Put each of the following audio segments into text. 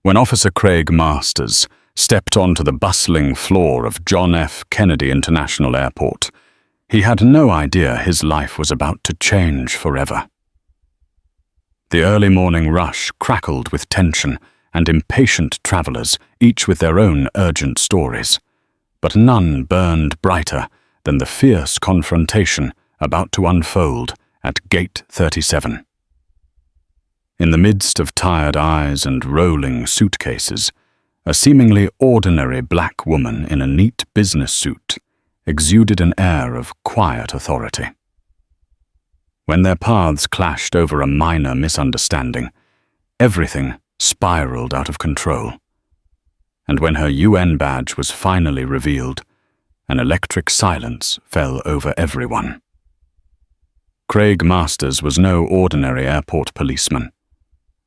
When Officer Craig Masters stepped onto the bustling floor of John F. Kennedy International Airport, he had no idea his life was about to change forever. The early morning rush crackled with tension and impatient travelers, each with their own urgent stories, but none burned brighter than the fierce confrontation about to unfold at Gate 37. In the midst of tired eyes and rolling suitcases, a seemingly ordinary black woman in a neat business suit exuded an air of quiet authority. When their paths clashed over a minor misunderstanding, everything spiraled out of control. And when her UN badge was finally revealed, an electric silence fell over everyone. Craig Masters was no ordinary airport policeman.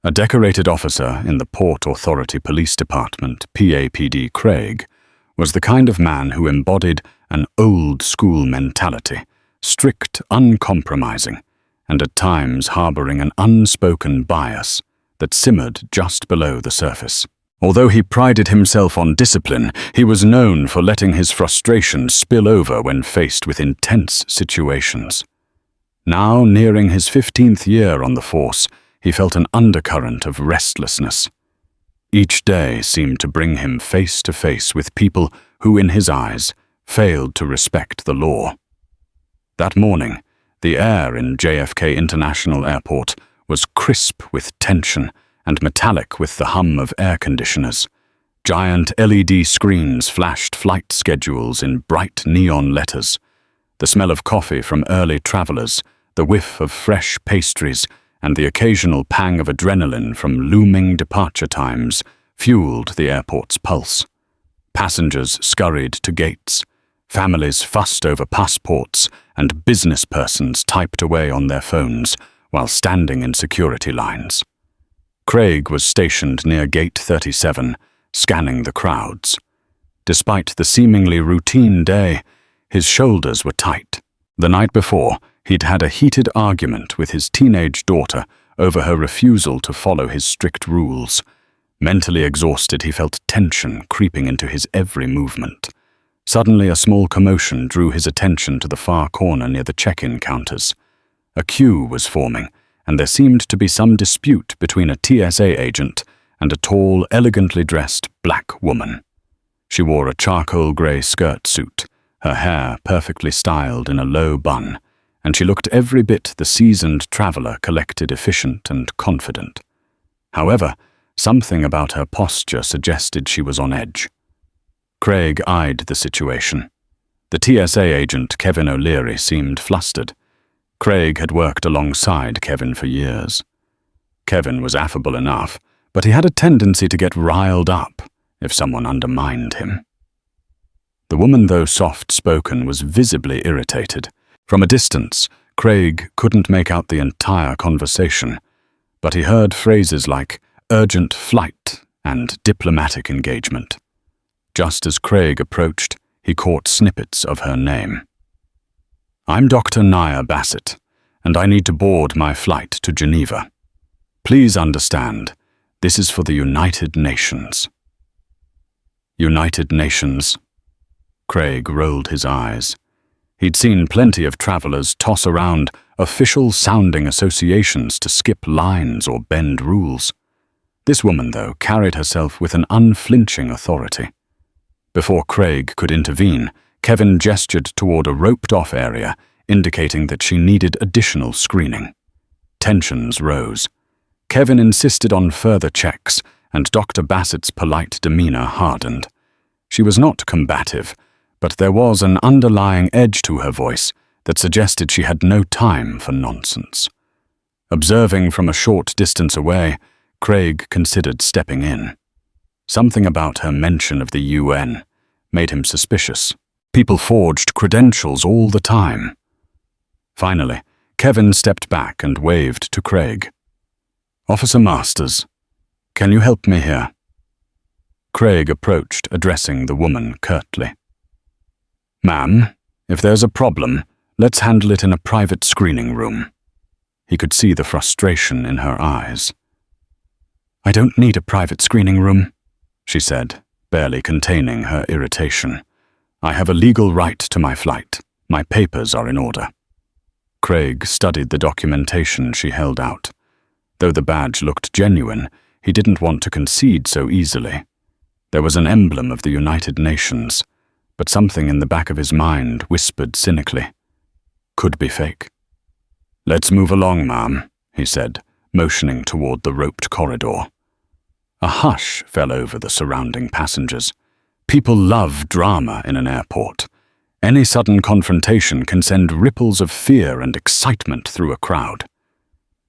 A decorated officer in the Port Authority Police Department, PAPD Craig, was the kind of man who embodied an old-school mentality, strict, uncompromising, and at times harboring an unspoken bias that simmered just below the surface. Although he prided himself on discipline, he was known for letting his frustrations spill over when faced with intense situations. Now, nearing his 15th year on the force, he felt an undercurrent of restlessness. Each day seemed to bring him face to face with people who, in his eyes, failed to respect the law. That morning, the air in JFK International Airport was crisp with tension and metallic with the hum of air conditioners. Giant LED screens flashed flight schedules in bright neon letters. The smell of coffee from early travelers, the whiff of fresh pastries, and the occasional pang of adrenaline from looming departure times fueled the airport's pulse. Passengers scurried to gates. Families fussed over passports, and business persons typed away on their phones while standing in security lines. Craig was stationed near Gate 37, scanning the crowds. Despite the seemingly routine day, his shoulders were tight. The night before, he'd had a heated argument with his teenage daughter over her refusal to follow his strict rules. Mentally exhausted, he felt tension creeping into his every movement. Suddenly, a small commotion drew his attention to the far corner near the check-in counters. A queue was forming, and there seemed to be some dispute between a TSA agent and a tall, elegantly dressed black woman. She wore a charcoal grey skirt suit, her hair perfectly styled in a low bun, and she looked every bit the seasoned traveler collected, efficient and confident. However, something about her posture suggested she was on edge. Craig eyed the situation. The TSA agent, Kevin O'Leary, seemed flustered. Craig had worked alongside Kevin for years. Kevin was affable enough, but he had a tendency to get riled up if someone undermined him. The woman, though soft-spoken, was visibly irritated. From a distance, Craig couldn't make out the entire conversation, but he heard phrases like urgent flight and diplomatic engagement. Just as Craig approached, he caught snippets of her name. "I'm Dr. Nia Basset, and I need to board my flight to Geneva. Please understand, this is for the United Nations." United Nations? Craig rolled his eyes. He'd seen plenty of travelers toss around official-sounding associations to skip lines or bend rules. This woman, though, carried herself with an unflinching authority. Before Craig could intervene, Kevin gestured toward a roped-off area, indicating that she needed additional screening. Tensions rose. Kevin insisted on further checks, and Dr. Bassett's polite demeanor hardened. She was not combative, but there was an underlying edge to her voice that suggested she had no time for nonsense. Observing from a short distance away, Craig considered stepping in. Something about her mention of the UN made him suspicious. People forged credentials all the time. Finally, Kevin stepped back and waved to Craig. "Officer Masters, can you help me here?" Craig approached, addressing the woman curtly. "Ma'am, if there's a problem, let's handle it in a private screening room." He could see the frustration in her eyes. "I don't need a private screening room," she said, barely containing her irritation. "I have a legal right to my flight. My papers are in order." Craig studied the documentation she held out. Though the badge looked genuine, he didn't want to concede so easily. There was an emblem of the United Nations, but something in the back of his mind whispered cynically, "Could be fake." "Let's move along, ma'am," he said, motioning toward the roped corridor. A hush fell over the surrounding passengers. People love drama in an airport. Any sudden confrontation can send ripples of fear and excitement through a crowd.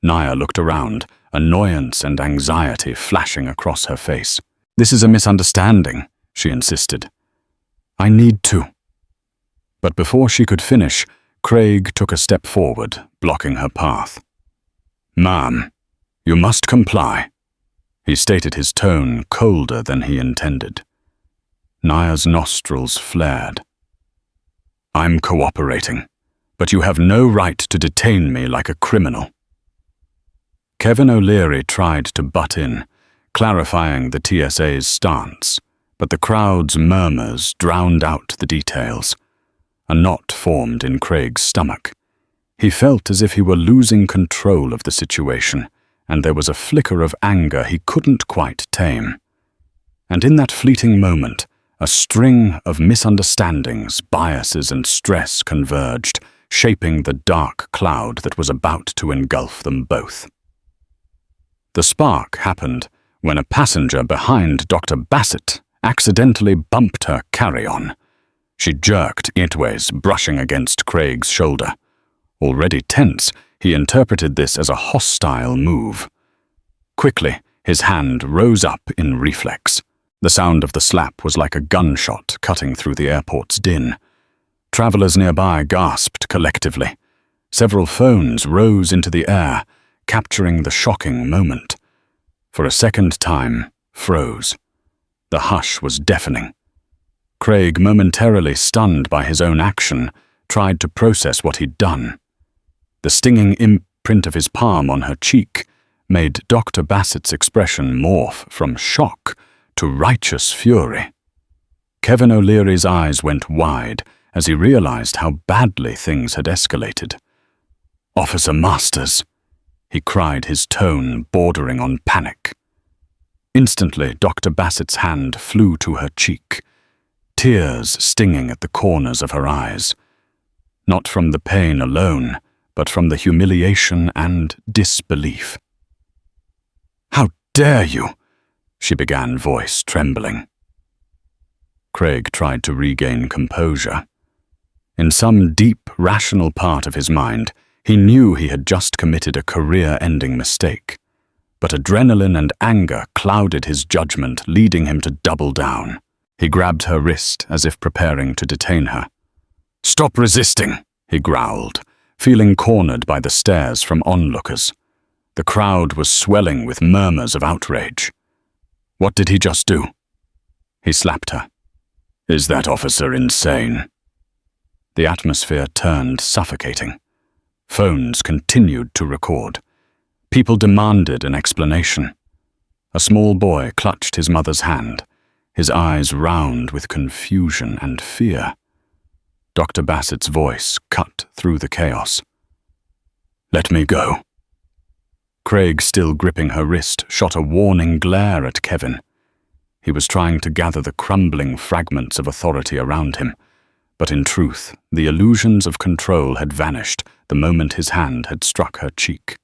Nia looked around, annoyance and anxiety flashing across her face. "This is a misunderstanding," she insisted. "I need to." But before she could finish, Craig took a step forward, blocking her path. "Ma'am, you must comply." He stated his tone colder than he intended. Nia's nostrils flared. "I'm cooperating, but you have no right to detain me like a criminal." Kevin O'Leary tried to butt in, clarifying the TSA's stance, but the crowd's murmurs drowned out the details. A knot formed in Craig's stomach. He felt as if he were losing control of the situation, and there was a flicker of anger he couldn't quite tame. And in that fleeting moment, a string of misunderstandings, biases, and stress converged, shaping the dark cloud that was about to engulf them both. The spark happened when a passenger behind Dr. Basset accidentally bumped her carry-on. She jerked edgeways, brushing against Craig's shoulder. Already tense, he interpreted this as a hostile move. Quickly, his hand rose up in reflex. The sound of the slap was like a gunshot cutting through the airport's din. Travelers nearby gasped collectively. Several phones rose into the air, capturing the shocking moment. For a second time, froze. The hush was deafening. Craig, momentarily stunned by his own action, tried to process what he'd done. The stinging imprint of his palm on her cheek made Dr. Bassett's expression morph from shock to righteous fury. Kevin O'Leary's eyes went wide as he realized how badly things had escalated. "Officer Masters," he cried, his tone bordering on panic. Instantly, Dr. Bassett's hand flew to her cheek, tears stinging at the corners of her eyes. Not from the pain alone, but from the humiliation and disbelief. "How dare you?" she began, voice trembling. Craig tried to regain composure. In some deep, rational part of his mind, he knew he had just committed a career-ending mistake. But adrenaline and anger clouded his judgment, leading him to double down. He grabbed her wrist as if preparing to detain her. "Stop resisting," he growled, feeling cornered by the stares from onlookers. The crowd was swelling with murmurs of outrage. What did he just do? He slapped her. "Is that officer insane?" The atmosphere turned suffocating. Phones continued to record. People demanded an explanation. A small boy clutched his mother's hand, his eyes round with confusion and fear. Dr. Bassett's voice cut through the chaos. "Let me go." Craig, still gripping her wrist, shot a warning glare at Kevin. He was trying to gather the crumbling fragments of authority around him, but in truth, the illusions of control had vanished the moment his hand had struck her cheek.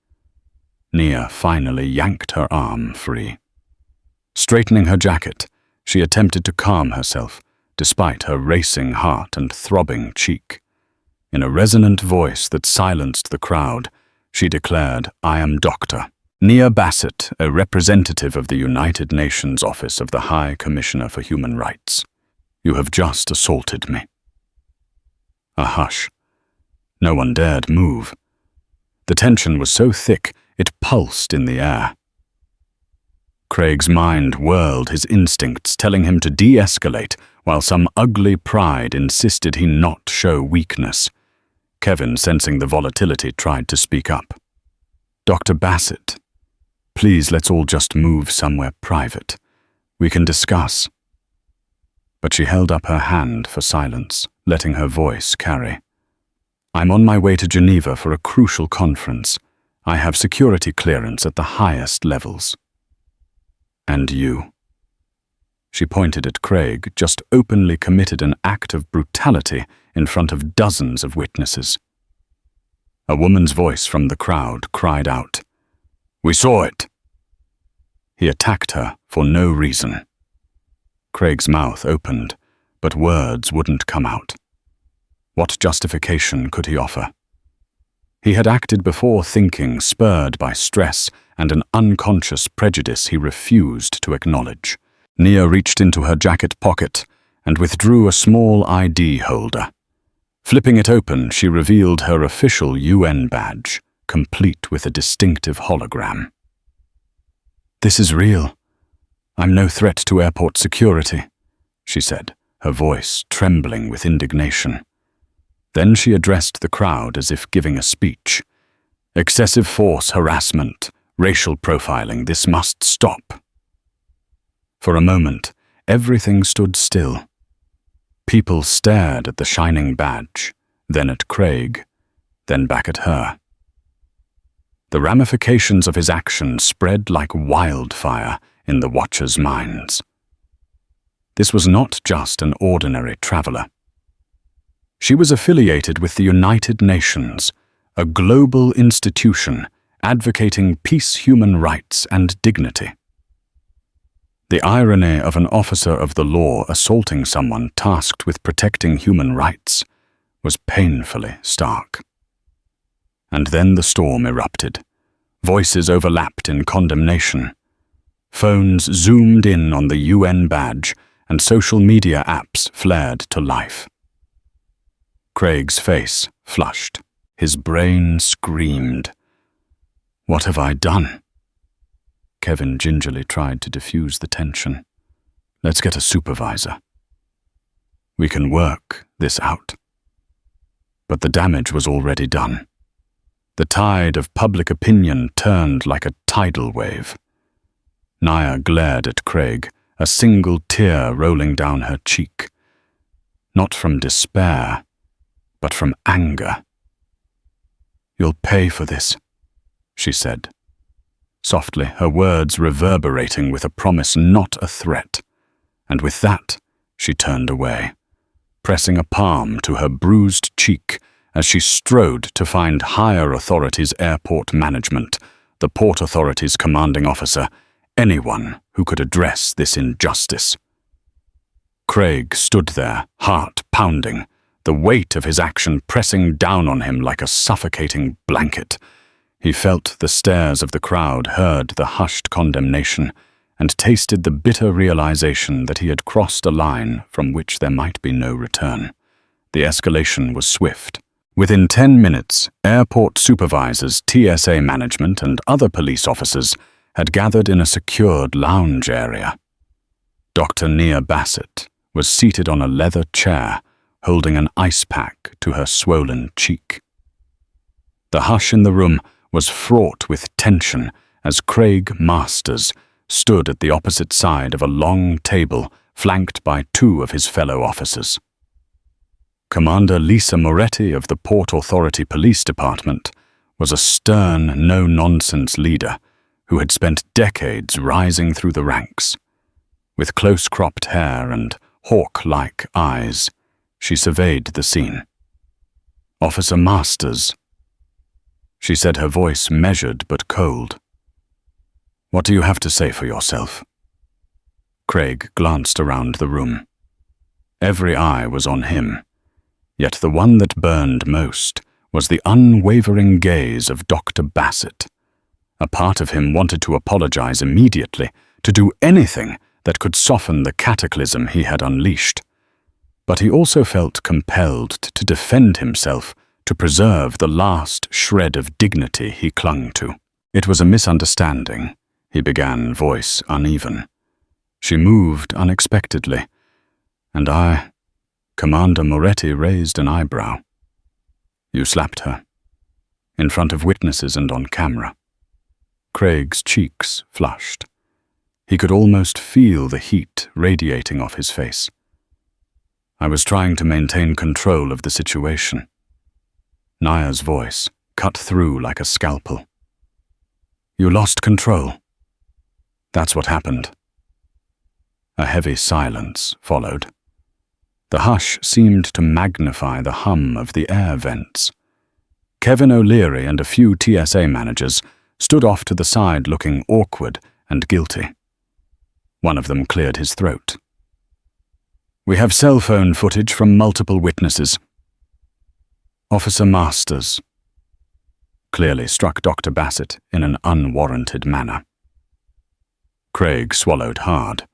Nia finally yanked her arm free. Straightening her jacket, she attempted to calm herself, despite her racing heart and throbbing cheek. In a resonant voice that silenced the crowd, she declared, "I am Dr. Nia Basset, a representative of the United Nations Office of the High Commissioner for Human Rights. You have just assaulted me." A hush. No one dared move. The tension was so thick, it pulsed in the air. Craig's mind whirled, his instincts telling him to de-escalate, while some ugly pride insisted he not show weakness. Kevin, sensing the volatility, tried to speak up. "Dr. Basset, Please, let's all just move somewhere private. We can discuss." But she held up her hand for silence, letting her voice carry. "I'm on my way to Geneva for a crucial conference. I have security clearance at the highest levels." "And you?" She pointed at Craig, just openly committed an act of brutality in front of dozens of witnesses. A woman's voice from the crowd cried out, "We saw it!" He attacked her for no reason. Craig's mouth opened, but words wouldn't come out. What justification could he offer? He had acted before thinking, spurred by stress and an unconscious prejudice he refused to acknowledge. Nia reached into her jacket pocket and withdrew a small ID holder. Flipping it open, she revealed her official UN badge, complete with a distinctive hologram. "This is real. I'm no threat to airport security," she said, her voice trembling with indignation. Then she addressed the crowd as if giving a speech. "Excessive force, harassment, racial profiling, this must stop." For a moment, everything stood still. People stared at the shining badge, then at Craig, then back at her. The ramifications of his action spread like wildfire in the watchers' minds. This was not just an ordinary traveler. She was affiliated with the United Nations, a global institution advocating peace, human rights, and dignity. The irony of an officer of the law assaulting someone tasked with protecting human rights was painfully stark. And then the storm erupted. Voices overlapped in condemnation. Phones zoomed in on the UN badge, and social media apps flared to life. Craig's face flushed. His brain screamed. "What have I done?" Kevin gingerly tried to diffuse the tension. "Let's get a supervisor. We can work this out." But the damage was already done. The tide of public opinion turned like a tidal wave. Nia glared at Craig, a single tear rolling down her cheek. Not from despair, but from anger. "You'll pay for this," she said, softly, her words reverberating with a promise, not a threat. And with that, she turned away, pressing a palm to her bruised cheek as she strode to find higher authorities' airport management, the Port Authority's commanding officer, anyone who could address this injustice. Craig stood there, heart pounding, the weight of his action pressing down on him like a suffocating blanket. He felt the stares of the crowd, heard the hushed condemnation, and tasted the bitter realization that he had crossed a line from which there might be no return. The escalation was swift. Within 10 minutes, airport supervisors, TSA management, and other police officers had gathered in a secured lounge area. Dr. Nia Basset was seated on a leather chair, holding an ice pack to her swollen cheek. The hush in the room was fraught with tension as Craig Masters stood at the opposite side of a long table flanked by 2 of his fellow officers. Commander Lisa Moretti of the Port Authority Police Department was a stern, no-nonsense leader who had spent decades rising through the ranks. With close-cropped hair and hawk-like eyes, she surveyed the scene. "Officer Masters," she said, her voice measured but cold. "What do you have to say for yourself?" Craig glanced around the room. Every eye was on him, yet the one that burned most was the unwavering gaze of Dr. Basset. A part of him wanted to apologize immediately, to do anything that could soften the cataclysm he had unleashed. But he also felt compelled to defend himself, to preserve the last shred of dignity he clung to. "It was a misunderstanding," he began, voice uneven. "She moved unexpectedly, and Commander Moretti raised an eyebrow. "You slapped her, in front of witnesses and on camera." Craig's cheeks flushed. He could almost feel the heat radiating off his face. I was trying to maintain control of the situation. Nia's voice cut through like a scalpel. You lost control. That's what happened. A heavy silence followed. The hush seemed to magnify the hum of the air vents. Kevin O'Leary and a few TSA managers stood off to the side looking awkward and guilty. One of them cleared his throat. We have cell phone footage from multiple witnesses. Officer Masters clearly struck Dr. Basset in an unwarranted manner. Craig swallowed hard.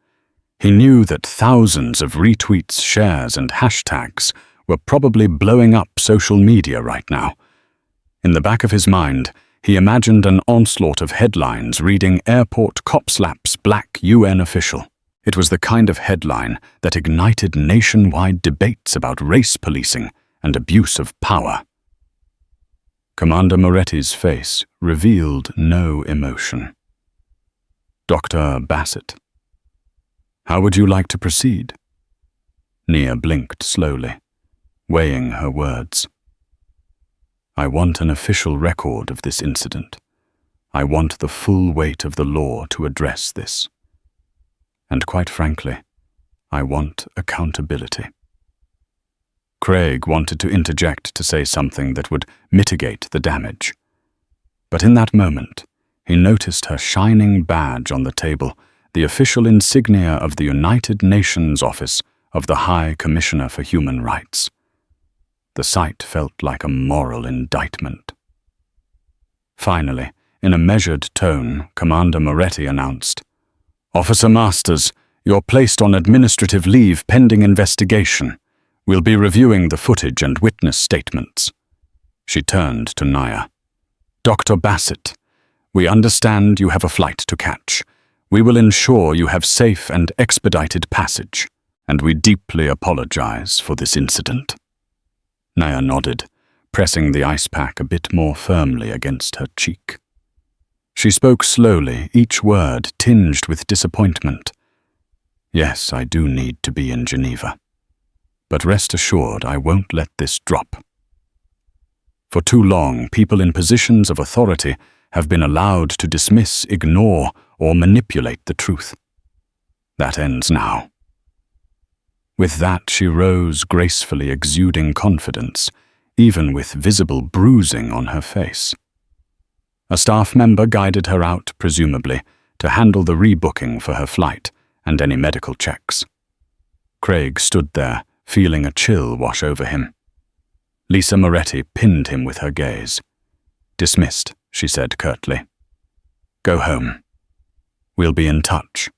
He knew that thousands of retweets, shares, and hashtags were probably blowing up social media right now. In the back of his mind, he imagined an onslaught of headlines reading "Airport cop slaps Black UN official." It was the kind of headline that ignited nationwide debates about race policing and abuse of power. Commander Moretti's face revealed no emotion. Dr. Basset. How would you like to proceed? Nia blinked slowly, weighing her words. I want an official record of this incident. I want the full weight of the law to address this. And quite frankly, I want accountability. Craig wanted to interject to say something that would mitigate the damage. But in that moment, he noticed her shining badge on the table, the official insignia of the United Nations Office of the High Commissioner for Human Rights. The sight felt like a moral indictment. Finally, in a measured tone, Commander Moretti announced, Officer Masters, you're placed on administrative leave pending investigation. We'll be reviewing the footage and witness statements. She turned to Nia. Dr. Basset, we understand you have a flight to catch. We will ensure you have safe and expedited passage, and we deeply apologize for this incident. Nia nodded, pressing the ice pack a bit more firmly against her cheek. She spoke slowly, each word tinged with disappointment. Yes, I do need to be in Geneva. But rest assured, I won't let this drop. For too long, people in positions of authority have been allowed to dismiss, ignore, or manipulate the truth. That ends now. With that, she rose gracefully, exuding confidence, even with visible bruising on her face. A staff member guided her out, presumably, to handle the rebooking for her flight and any medical checks. Craig stood there, feeling a chill wash over him. Lisa Moretti pinned him with her gaze. Dismissed, she said curtly. Go home. We'll be in touch.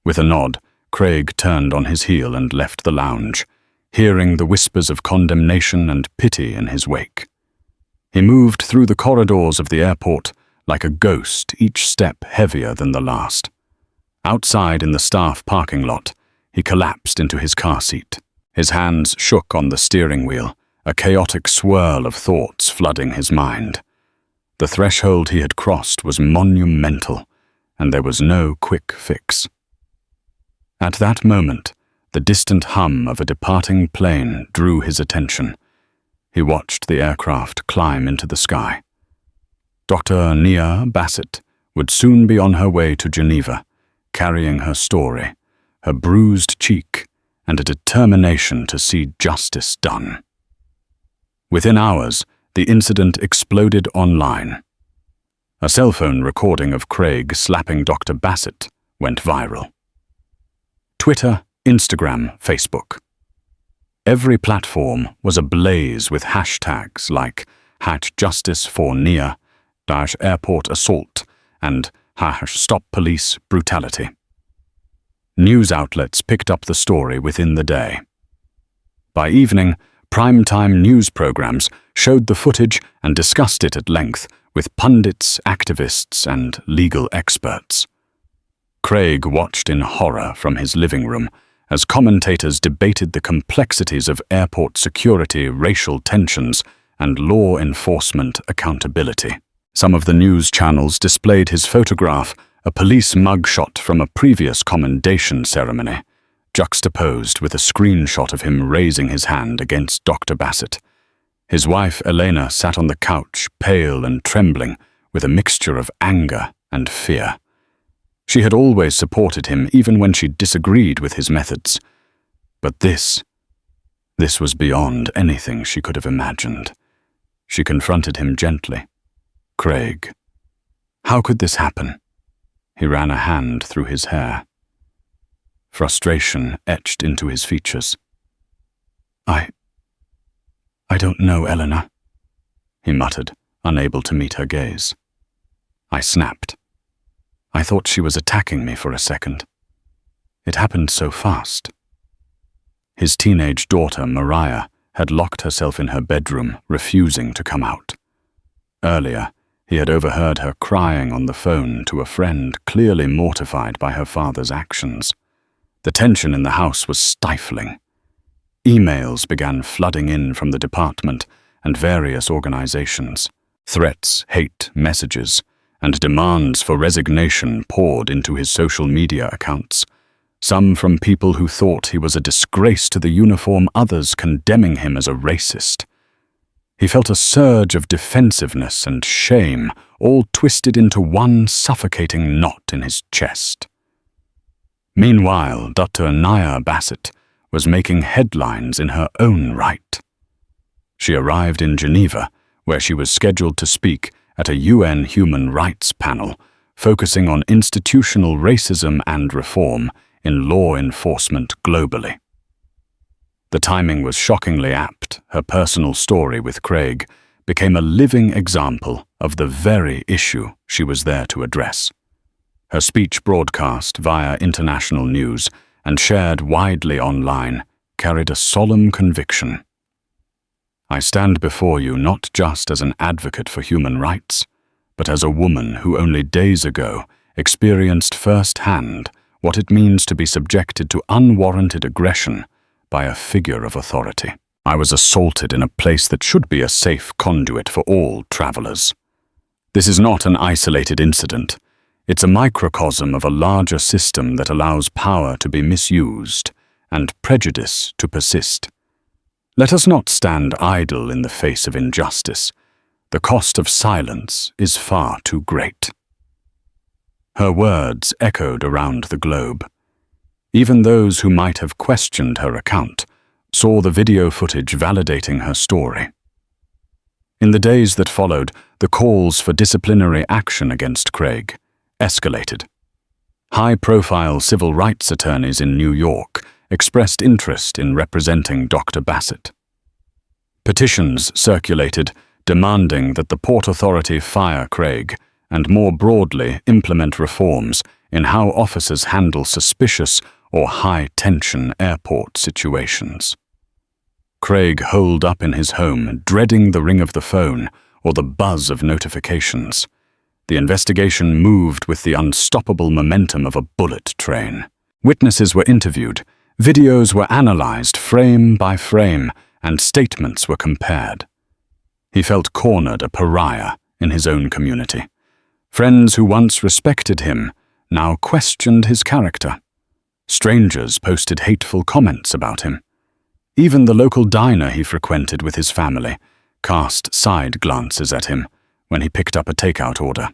With a nod, Craig turned on his heel and left the lounge, hearing the whispers of condemnation and pity in his wake. He moved through the corridors of the airport like a ghost, each step heavier than the last. Outside in the staff parking lot, he collapsed into his car seat. His hands shook on the steering wheel, a chaotic swirl of thoughts flooding his mind. The threshold he had crossed was monumental, and there was no quick fix. At that moment, the distant hum of a departing plane drew his attention. He watched the aircraft climb into the sky. Dr. Nia Basset would soon be on her way to Geneva, carrying her story, her bruised cheek, and a determination to see justice done. Within hours, the incident exploded online. A cell phone recording of Craig slapping Dr. Basset went viral. Twitter, Instagram, Facebook. Every platform was ablaze with hashtags like #JusticeForNia, #Airport Assault, and #StopPoliceBrutality. News outlets picked up the story within the day. By evening, primetime news programs showed the footage and discussed it at length with pundits, activists, and legal experts. Craig watched in horror from his living room as commentators debated the complexities of airport security, racial tensions, and law enforcement accountability. Some of the news channels displayed his photograph, a police mugshot from a previous commendation ceremony, juxtaposed with a screenshot of him raising his hand against Dr. Basset. His wife, Elena, sat on the couch, pale and trembling, with a mixture of anger and fear. She had always supported him, even when she disagreed with his methods. But this was beyond anything she could have imagined. She confronted him gently. "Craig, how could this happen?" He ran a hand through his hair. Frustration etched into his features. I don't know, Eleanor," he muttered, unable to meet her gaze. I snapped. I thought she was attacking me for a second. It happened so fast. His teenage daughter, Mariah, had locked herself in her bedroom, refusing to come out. Earlier, he had overheard her crying on the phone to a friend, clearly mortified by her father's actions. The tension in the house was stifling. Emails began flooding in from the department and various organizations. Threats, hate messages, and demands for resignation poured into his social media accounts, some from people who thought he was a disgrace to the uniform, others condemning him as a racist. He felt a surge of defensiveness and shame, all twisted into one suffocating knot in his chest. Meanwhile, Dr. Nia Basset was making headlines in her own right. She arrived in Geneva, where she was scheduled to speak at a UN human rights panel focusing on institutional racism and reform in law enforcement globally. The timing was shockingly apt. Her personal story with Craig became a living example of the very issue she was there to address. Her speech, broadcast via international news and shared widely online, carried a solemn conviction. "I stand before you not just as an advocate for human rights, but as a woman who only days ago experienced firsthand what it means to be subjected to unwarranted aggression by a figure of authority. I was assaulted in a place that should be a safe conduit for all travelers. This is not an isolated incident. It's a microcosm of a larger system that allows power to be misused and prejudice to persist. Let us not stand idle in the face of injustice. The cost of silence is far too great." Her words echoed around the globe. Even those who might have questioned her account saw the video footage validating her story. In the days that followed, the calls for disciplinary action against Craig escalated. High-profile civil rights attorneys in New York expressed interest in representing Dr. Basset. Petitions circulated demanding that the Port Authority fire Craig and more broadly implement reforms in how officers handle suspicious or high-tension airport situations. Craig holed up in his home, dreading the ring of the phone or the buzz of notifications. The investigation moved with the unstoppable momentum of a bullet train. Witnesses were interviewed, videos were analyzed frame by frame, and statements were compared. He felt cornered, a pariah in his own community. Friends who once respected him now questioned his character. Strangers posted hateful comments about him. Even the local diner he frequented with his family cast side glances at him when he picked up a takeout order.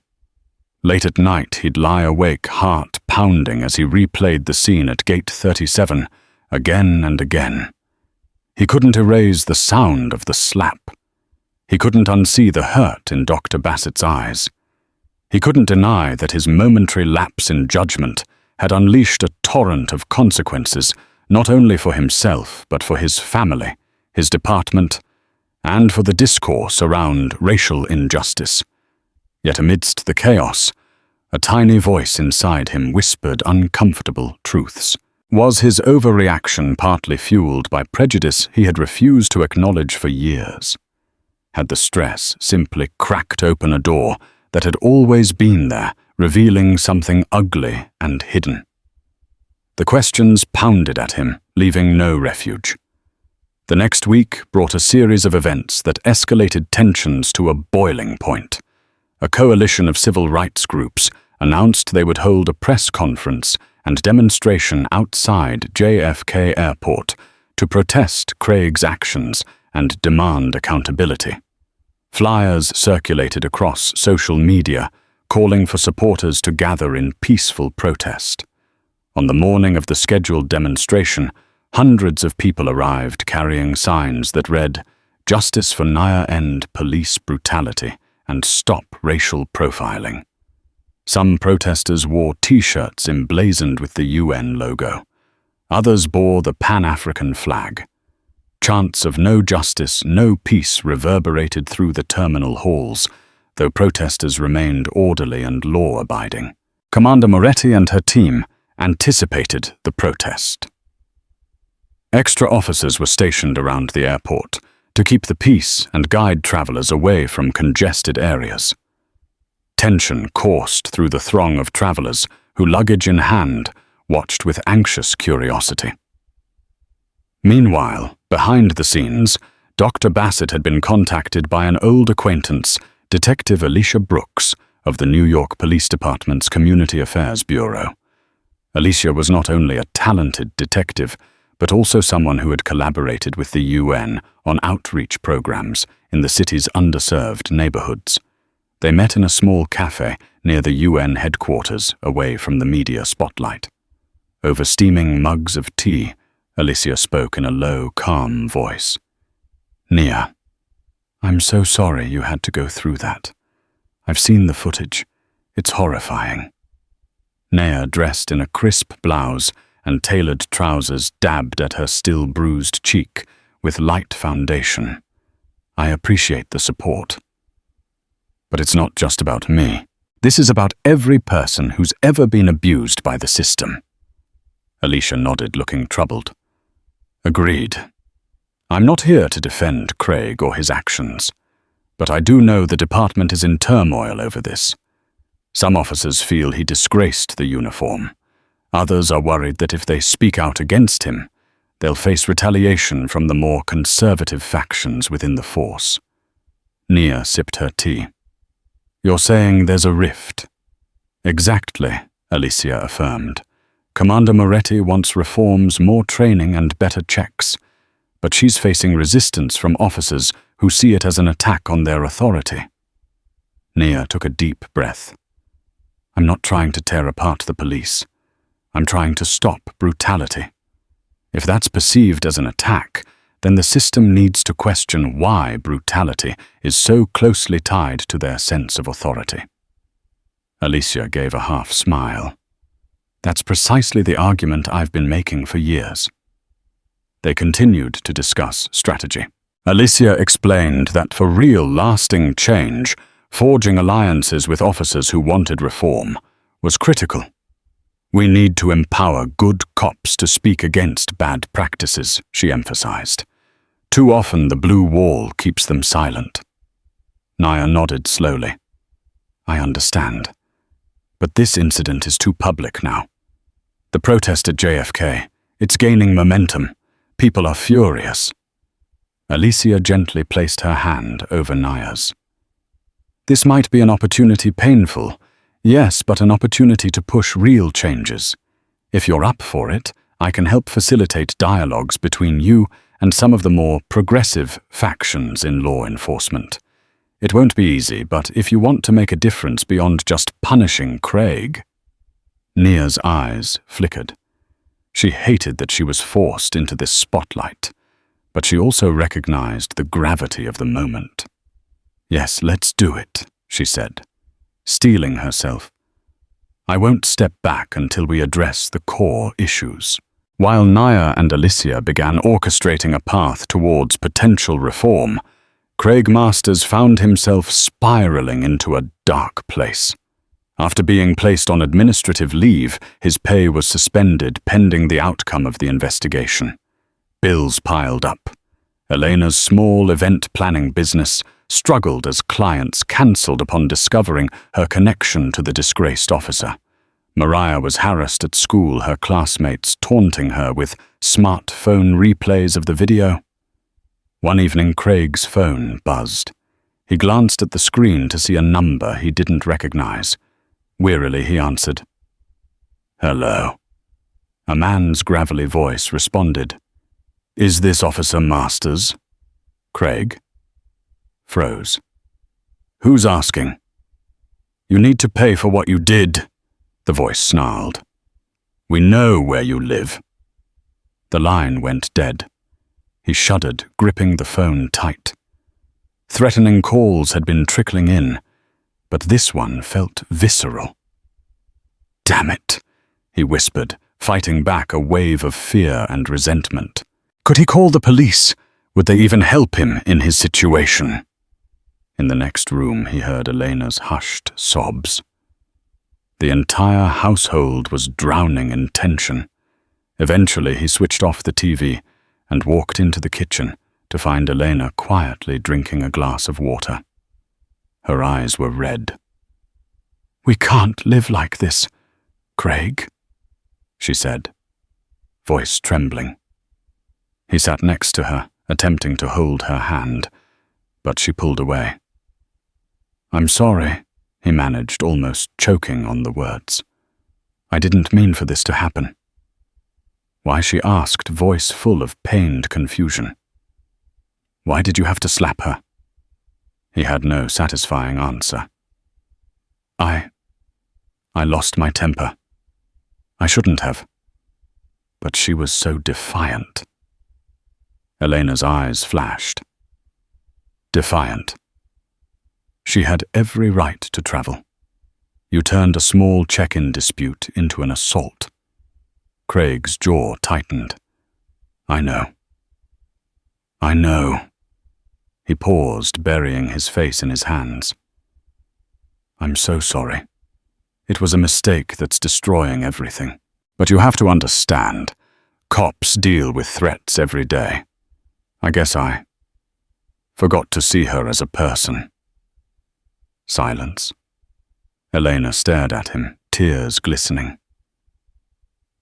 Late at night, he'd lie awake, heart pounding as he replayed the scene at Gate 37 again and again. He couldn't erase the sound of the slap. He couldn't unsee the hurt in Dr. Basset's eyes. He couldn't deny that his momentary lapse in judgment had unleashed a torrent of consequences, not only for himself, but for his family, his department, and for the discourse around racial injustice. Yet amidst the chaos, a tiny voice inside him whispered uncomfortable truths. Was his overreaction partly fueled by prejudice he had refused to acknowledge for years? Had the stress simply cracked open a door that had always been there, revealing something ugly and hidden? The questions pounded at him, leaving no refuge. The next week brought a series of events that escalated tensions to a boiling point. a coalition of civil rights groups announced they would hold a press conference and demonstration outside JFK Airport to protest Craig's actions and demand accountability. Flyers circulated across social media, calling for supporters to gather in peaceful protest. On the morning of the scheduled demonstration, hundreds of people arrived carrying signs that read, "Justice for Nia, end police brutality, and stop racial profiling." Some protesters wore T-shirts emblazoned with the UN logo. Others bore the Pan-African flag. Chants of "no justice, no peace" reverberated through the terminal halls, though protesters remained orderly and law-abiding. Commander Moretti and her team anticipated the protest. Extra officers were stationed around the airport to keep the peace and guide travelers away from congested areas. Tension coursed through the throng of travelers who, luggage in hand, watched with anxious curiosity. Meanwhile, behind the scenes, Dr. Basset had been contacted by an old acquaintance, Detective Alicia Brooks, of the New York Police Department's Community Affairs Bureau. Alicia was not only a talented detective, but also someone who had collaborated with the UN on outreach programs in the city's underserved neighborhoods. They met in a small cafe near the UN headquarters, away from the media spotlight. Over steaming mugs of tea, Alicia spoke in a low, calm voice. "Nia, I'm so sorry you had to go through that. I've seen the footage. It's horrifying." Nia, dressed in a crisp blouse and tailored trousers, dabbed at her still bruised cheek with light foundation. "I appreciate the support. But it's not just about me. This is about every person who's ever been abused by the system." Alicia nodded, looking troubled. "Agreed. I'm not here to defend Craig or his actions, but I do know the department is in turmoil over this. Some officers feel he disgraced the uniform. Others are worried that if they speak out against him, they'll face retaliation from the more conservative factions within the force." Nia sipped her tea. "You're saying there's a rift?" "Exactly," Alicia affirmed. "Commander Moretti wants reforms, more training, and better checks, but she's facing resistance from officers who see it as an attack on their authority." Nia took a deep breath. "I'm not trying to tear apart the police. I'm trying to stop brutality. If that's perceived as an attack, then the system needs to question why brutality is so closely tied to their sense of authority." Alicia gave a half smile. "That's precisely the argument I've been making for years." They continued to discuss strategy. Alicia explained that for real, lasting change, forging alliances with officers who wanted reform was critical. "We need to empower good cops to speak against bad practices," she emphasized. "Too often the blue wall keeps them silent." Nia nodded slowly. "I understand. But this incident is too public now. The protest at JFK, it's gaining momentum. People are furious." Alicia gently placed her hand over Nia's. "This might be an opportunity, painful, yes, but an opportunity to push real changes. If you're up for it, I can help facilitate dialogues between you and some of the more progressive factions in law enforcement. It won't be easy, but if you want to make a difference beyond just punishing Craig..." Nia's eyes flickered. She hated that she was forced into this spotlight, but she also recognized the gravity of the moment. "Yes, let's do it," she said, steeling herself. "I won't step back until we address the core issues." While Nia and Alicia began orchestrating a path towards potential reform, Craig Masters found himself spiraling into a dark place. After being placed on administrative leave, his pay was suspended pending the outcome of the investigation. Bills piled up. Elena's small event planning business struggled as clients cancelled upon discovering her connection to the disgraced officer. Mariah was harassed at school, her classmates taunting her with smartphone replays of the video. One evening, Craig's phone buzzed. He glanced at the screen to see a number he didn't recognize. Wearily, he answered. "Hello." A man's gravelly voice responded. "Is this Officer Masters?" Craig froze. "Who's asking?" "You need to pay for what you did," the voice snarled. "We know where you live." The line went dead. He shuddered, gripping the phone tight. Threatening calls had been trickling in, but this one felt visceral. "Damn it," he whispered, fighting back a wave of fear and resentment. Could he call the police? Would they even help him in his situation? In the next room, he heard Elena's hushed sobs. The entire household was drowning in tension. Eventually, he switched off the TV and walked into the kitchen to find Elena quietly drinking a glass of water. Her eyes were red. "We can't live like this, Craig," she said, voice trembling. He sat next to her, attempting to hold her hand, but she pulled away. "I'm sorry," he managed, almost choking on the words. "I didn't mean for this to happen." "Why?" she asked, voice full of pained confusion. "Why did you have to slap her?" He had no satisfying answer. I lost my temper. I shouldn't have." But she was so defiant. Elena's eyes flashed. Defiant. She had every right to travel. You turned a small check-in dispute into an assault. Craig's jaw tightened. I know. He paused, burying his face in his hands. "I'm so sorry. It was a mistake that's destroying everything. But you have to understand, cops deal with threats every day. I guess I forgot to see her as a person." Silence. Elena stared at him, tears glistening.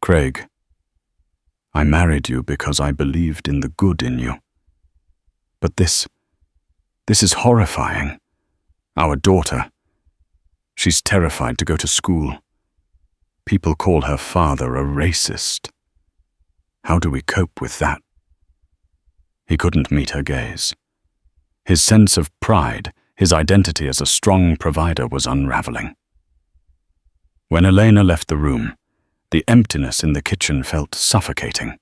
"Craig, I married you because I believed in the good in you. But this is horrifying. Our daughter, she's terrified to go to school. People call her father a racist. How do we cope with that?" He couldn't meet her gaze. His sense of pride, his identity as a strong provider, was unraveling. When Elena left the room, the emptiness in the kitchen felt suffocating.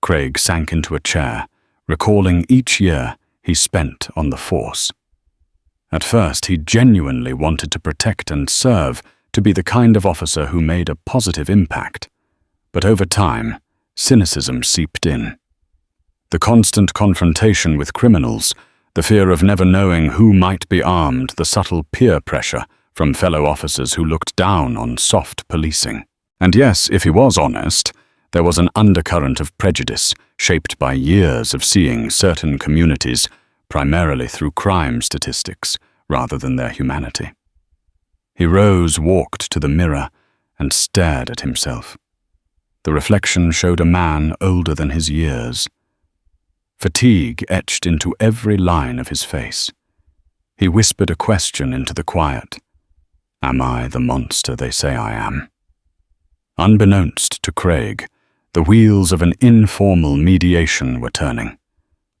Craig sank into a chair, recalling each year he spent on the force. At first, he genuinely wanted to protect and serve, to be the kind of officer who made a positive impact. But over time, cynicism seeped in. The constant confrontation with criminals, the fear of never knowing who might be armed, the subtle peer pressure from fellow officers who looked down on soft policing. And yes, if he was honest, there was an undercurrent of prejudice shaped by years of seeing certain communities primarily through crime statistics rather than their humanity. He rose, walked to the mirror, and stared at himself. The reflection showed a man older than his years. Fatigue etched into every line of his face. He whispered a question into the quiet. Am I the monster they say I am? Unbeknownst to Craig, the wheels of an informal mediation were turning.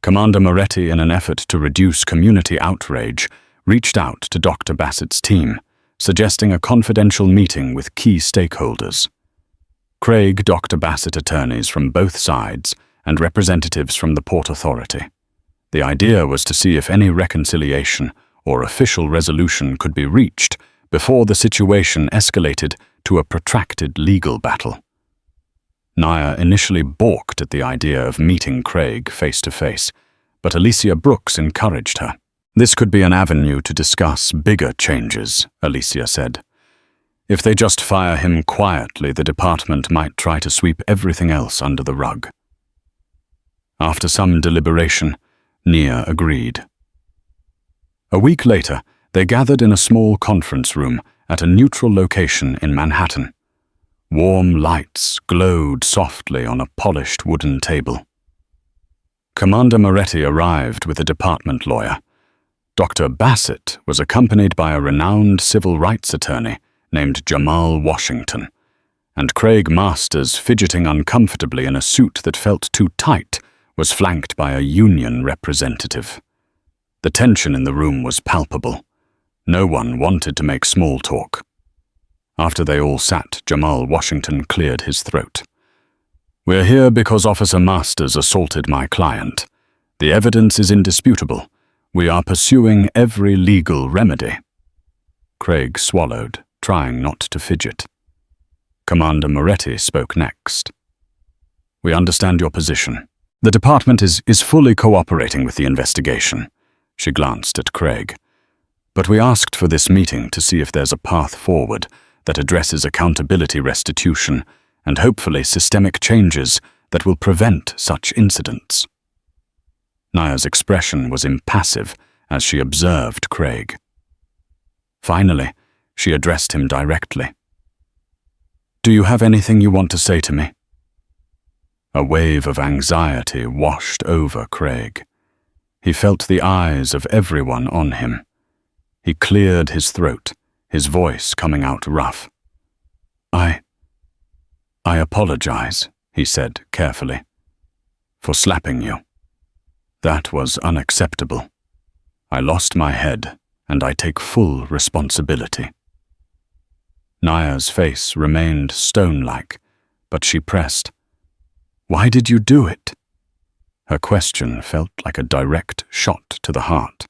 Commander Moretti, in an effort to reduce community outrage, reached out to Dr. Bassett's team, suggesting a confidential meeting with key stakeholders. Craig, Dr. Bassett attorneys from both sides, and representatives from the Port Authority. The idea was to see if any reconciliation or official resolution could be reached before the situation escalated to a protracted legal battle. Nia initially balked at the idea of meeting Craig face to face, but Alicia Brooks encouraged her. This could be an avenue to discuss bigger changes, Alicia said. If they just fire him quietly, the department might try to sweep everything else under the rug. After some deliberation, Nia agreed. A week later, they gathered in a small conference room at a neutral location in Manhattan. Warm lights glowed softly on a polished wooden table. Commander Moretti arrived with a department lawyer. Dr. Basset was accompanied by a renowned civil rights attorney named Jamal Washington, and Craig Masters, fidgeting uncomfortably in a suit that felt too tight, was flanked by a union representative. The tension in the room was palpable. No one wanted to make small talk. After they all sat, Jamal Washington cleared his throat. "We're here because Officer Masters assaulted my client. The evidence is indisputable. We are pursuing every legal remedy." Craig swallowed, trying not to fidget. Commander Moretti spoke next. "We understand your position. The department is fully cooperating with the investigation." She glanced at Craig. "But we asked for this meeting to see if there's a path forward that addresses accountability restitution and hopefully systemic changes that will prevent such incidents." Nia's expression was impassive as she observed Craig. Finally, she addressed him directly. "Do you have anything you want to say to me?" A wave of anxiety washed over Craig. He felt the eyes of everyone on him. He cleared his throat, his voice coming out rough. I apologize," he said carefully, "for slapping you. That was unacceptable. I lost my head, and I take full responsibility." Nia's face remained stone-like, but she pressed, "Why did you do it?" Her question felt like a direct shot to the heart.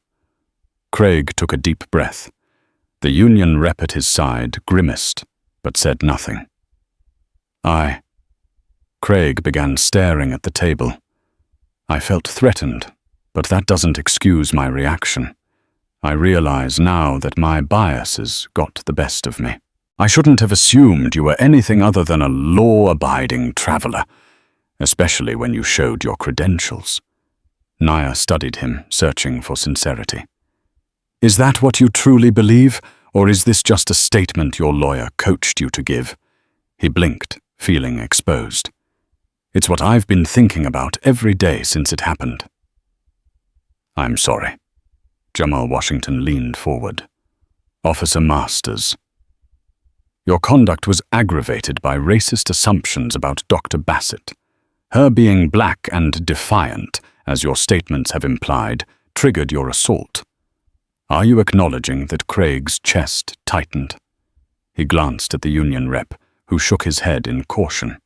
Craig took a deep breath. The union rep at his side grimaced, but said nothing. Craig began staring at the table. "I felt threatened, but that doesn't excuse my reaction. I realize now that my biases got the best of me. I shouldn't have assumed you were anything other than a law-abiding traveler, especially when you showed your credentials." Nia studied him, searching for sincerity. "Is that what you truly believe, or is this just a statement your lawyer coached you to give?" He blinked, feeling exposed. "It's what I've been thinking about every day since it happened." "I'm sorry." Jamal Washington leaned forward. "Officer Masters, your conduct was aggravated by racist assumptions about Dr. Basset. Her being black and defiant, as your statements have implied, triggered your assault. Are you acknowledging that Craig's chest tightened?" He glanced at the union rep, who shook his head in caution.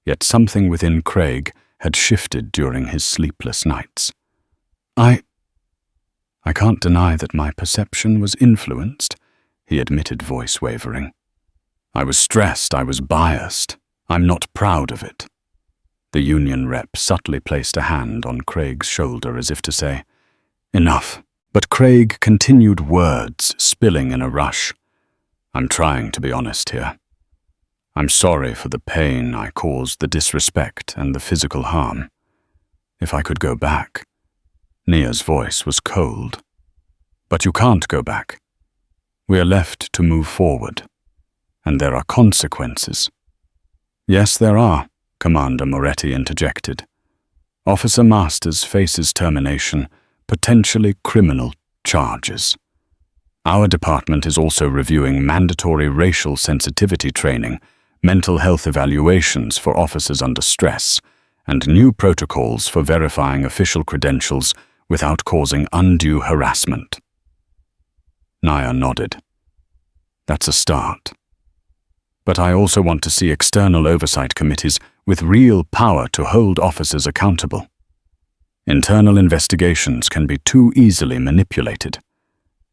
Yet something within Craig had shifted during his sleepless nights. I can't deny that my perception was influenced," he admitted, voice wavering. "I was stressed, I was biased. I'm not proud of it." The union rep subtly placed a hand on Craig's shoulder as if to say, "Enough." But Craig continued, words spilling in a rush. "I'm trying to be honest here. I'm sorry for the pain I caused, the disrespect, and the physical harm. If I could go back..." Nia's voice was cold. "But you can't go back. We are left to move forward. And there are consequences." "Yes, there are," Commander Moretti interjected. "Officer Masters faces termination, potentially criminal charges. Our department is also reviewing mandatory racial sensitivity training, mental health evaluations for officers under stress, and new protocols for verifying official credentials without causing undue harassment." Nia nodded. "That's a start. But I also want to see external oversight committees with real power to hold officers accountable. Internal investigations can be too easily manipulated."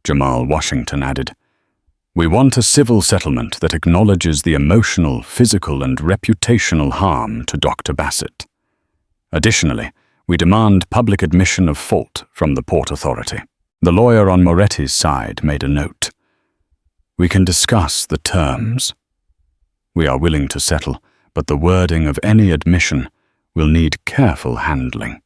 Jamal Washington added, "We want a civil settlement that acknowledges the emotional, physical, and reputational harm to Dr. Basset. Additionally, we demand public admission of fault from the Port Authority." The lawyer on Moretti's side made a note. "We can discuss the terms. We are willing to settle, but the wording of any admission will need careful handling."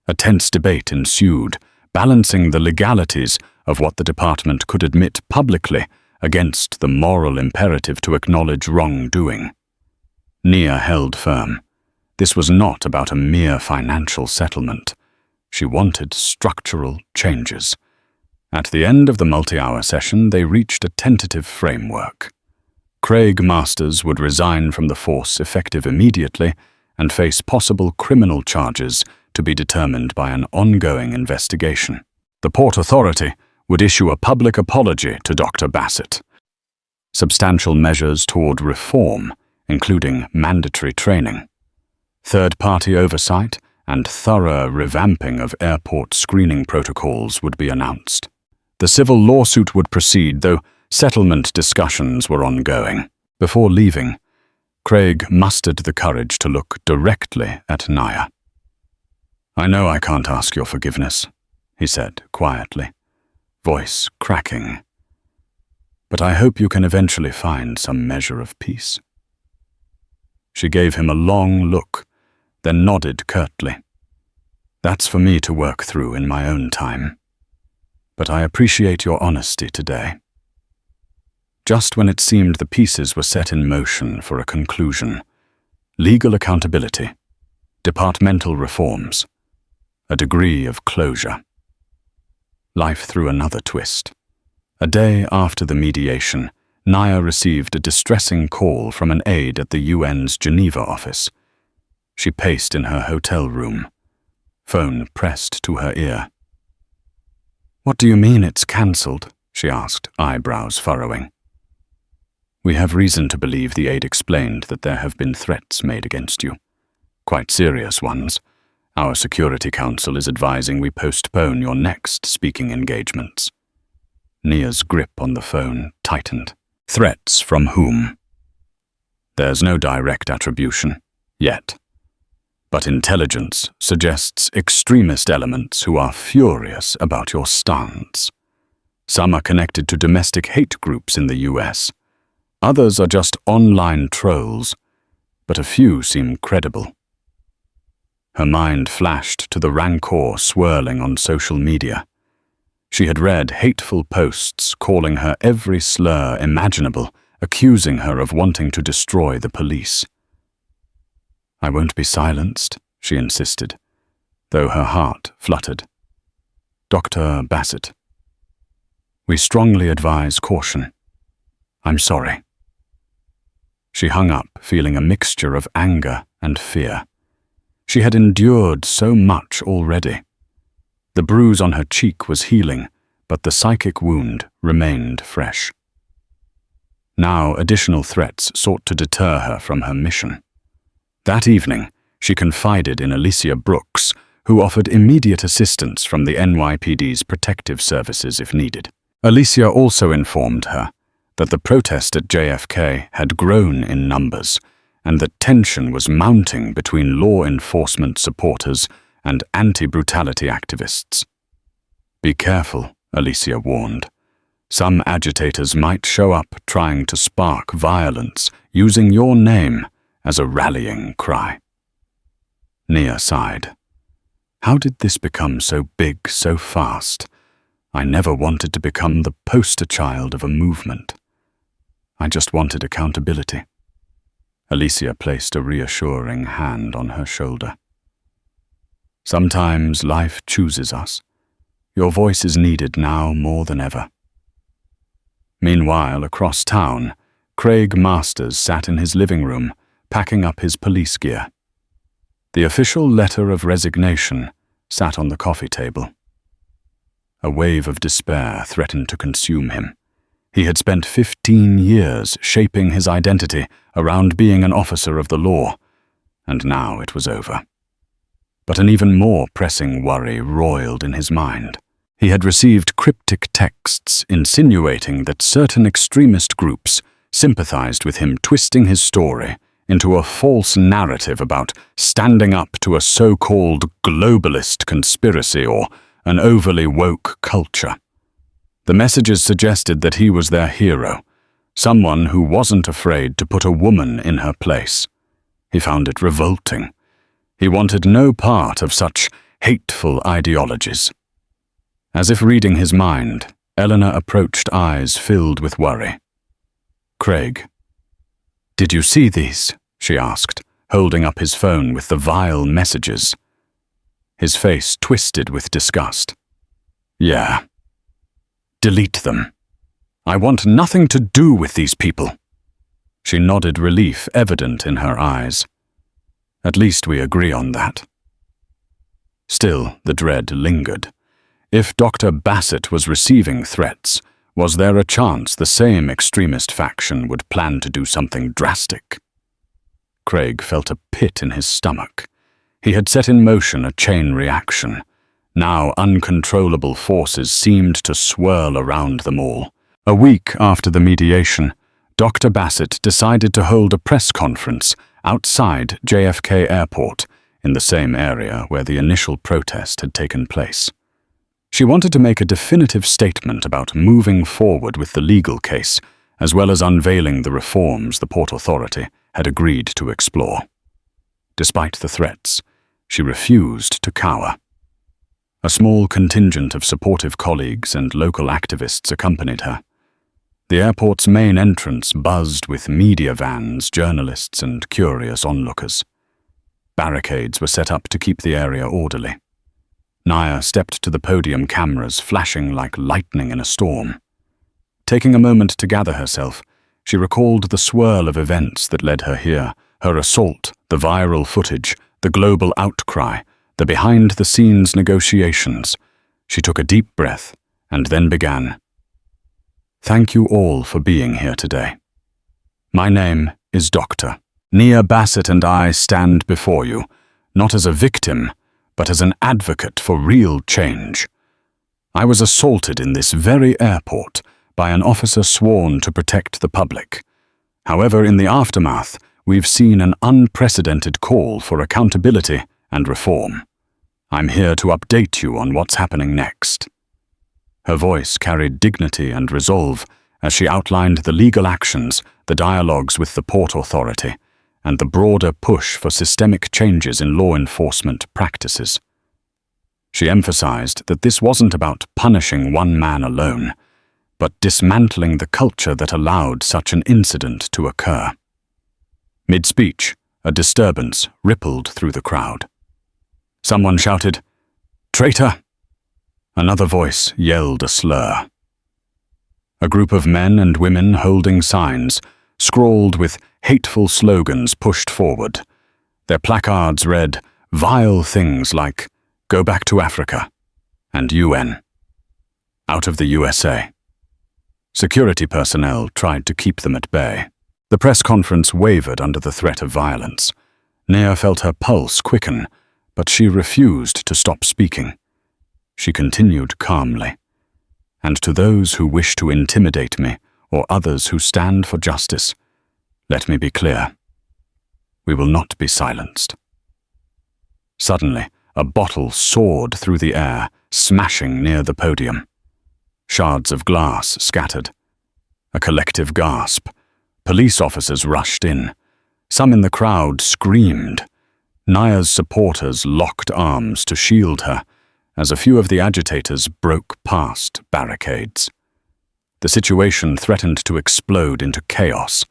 A tense debate ensued, balancing the legalities of what the department could admit publicly against the moral imperative to acknowledge wrongdoing. Nia held firm. This was not about a mere financial settlement. She wanted structural changes. At the end of the multi-hour session, they reached a tentative framework. Craig Masters would resign from the force effective immediately and face possible criminal charges to be determined by an ongoing investigation. The Port Authority would issue a public apology to Dr. Basset. Substantial measures toward reform, including mandatory training, third-party oversight, and thorough revamping of airport screening protocols would be announced. The civil lawsuit would proceed, though settlement discussions were ongoing. Before leaving, Craig mustered the courage to look directly at Nia. "I know I can't ask your forgiveness," he said quietly, voice cracking. "But I hope you can eventually find some measure of peace." She gave him a long look, then nodded curtly. "That's for me to work through in my own time. But I appreciate your honesty today." Just when it seemed the pieces were set in motion for a conclusion, legal accountability, departmental reforms, a degree of closure. Life threw another twist. A day after the mediation, Nia received a distressing call from an aide at the UN's Geneva office. She paced in her hotel room, phone pressed to her ear. "What do you mean it's cancelled?" she asked, eyebrows furrowing. "We have reason to believe," the aide explained, "that there have been threats made against you. Quite serious ones. Our Security Council is advising we postpone your next speaking engagements." Nia's grip on the phone tightened. "Threats from whom?" "There's no direct attribution, yet. But intelligence suggests extremist elements who are furious about your stance. Some are connected to domestic hate groups in the US. Others are just online trolls, but a few seem credible." Her mind flashed to the rancor swirling on social media. She had read hateful posts calling her every slur imaginable, accusing her of wanting to destroy the police. "I won't be silenced," she insisted, though her heart fluttered. "Dr. Basset, we strongly advise caution. I'm sorry." She hung up, feeling a mixture of anger and fear. She had endured so much already. The bruise on her cheek was healing, but the psychic wound remained fresh. Now additional threats sought to deter her from her mission. That evening, she confided in Alicia Brooks, who offered immediate assistance from the NYPD's protective services if needed. Alicia also informed her that the protest at JFK had grown in numbers and that tension was mounting between law enforcement supporters and anti-brutality activists. "Be careful," Alicia warned. "Some agitators might show up trying to spark violence, using your name as a rallying cry." Nia sighed. "How did this become so big so fast? I never wanted to become the poster child of a movement. I just wanted accountability." Alicia placed a reassuring hand on her shoulder. "Sometimes life chooses us. Your voice is needed now more than ever." Meanwhile, across town, Craig Masters sat in his living room, packing up his police gear. The official letter of resignation sat on the coffee table. A wave of despair threatened to consume him. He had spent 15 years shaping his identity around being an officer of the law, and now it was over. But an even more pressing worry roiled in his mind. He had received cryptic texts insinuating that certain extremist groups sympathized with him, twisting his story into a false narrative about standing up to a so-called globalist conspiracy or an overly woke culture. The messages suggested that he was their hero, someone who wasn't afraid to put a woman in her place. He found it revolting. He wanted no part of such hateful ideologies. As if reading his mind, Eleanor approached, eyes filled with worry. "Craig, did you see these?" she asked, holding up his phone with the vile messages. His face twisted with disgust. "Yeah." Delete them. I want nothing to do with these people. She nodded, relief evident in her eyes. At least we agree on that. Still, the dread lingered. If Dr. Basset was receiving threats, was there a chance the same extremist faction would plan to do something drastic? Craig felt a pit in his stomach. He had set in motion a chain reaction. Now uncontrollable forces seemed to swirl around them all. A week after the mediation, Dr. Basset decided to hold a press conference outside JFK Airport, in the same area where the initial protest had taken place. She wanted to make a definitive statement about moving forward with the legal case, as well as unveiling the reforms the Port Authority had agreed to explore. Despite the threats, she refused to cower. A small contingent of supportive colleagues and local activists accompanied her. The airport's main entrance buzzed with media vans, journalists, and curious onlookers. Barricades were set up to keep the area orderly. Nia stepped to the podium, cameras flashing like lightning in a storm. Taking a moment to gather herself, she recalled the swirl of events that led her here, her assault, the viral footage, the global outcry, the behind-the-scenes negotiations. She took a deep breath and then began. Thank you all for being here today. My name is Dr. Nia Basset, and I stand before you, not as a victim, but as an advocate for real change. I was assaulted in this very airport by an officer sworn to protect the public. However, in the aftermath, we've seen an unprecedented call for accountability and reform. I'm here to update you on what's happening next. Her voice carried dignity and resolve as she outlined the legal actions, the dialogues with the Port Authority, and the broader push for systemic changes in law enforcement practices. She emphasized that this wasn't about punishing one man alone, but dismantling the culture that allowed such an incident to occur. Mid-speech, a disturbance rippled through the crowd. Someone shouted, "Traitor!" Another voice yelled a slur. A group of men and women holding signs, scrawled with hateful slogans, pushed forward. Their placards read vile things like "Go back to Africa" and UN. Out of the USA. Security personnel tried to keep them at bay. The press conference wavered under the threat of violence. Nia felt her pulse quicken, but she refused to stop speaking. She continued calmly. And to those who wish to intimidate me, or others who stand for justice, let me be clear. We will not be silenced. Suddenly, a bottle soared through the air, smashing near the podium. Shards of glass scattered. A collective gasp. Police officers rushed in. Some in the crowd screamed. Nia's supporters locked arms to shield her, as a few of the agitators broke past barricades. The situation threatened to explode into chaos.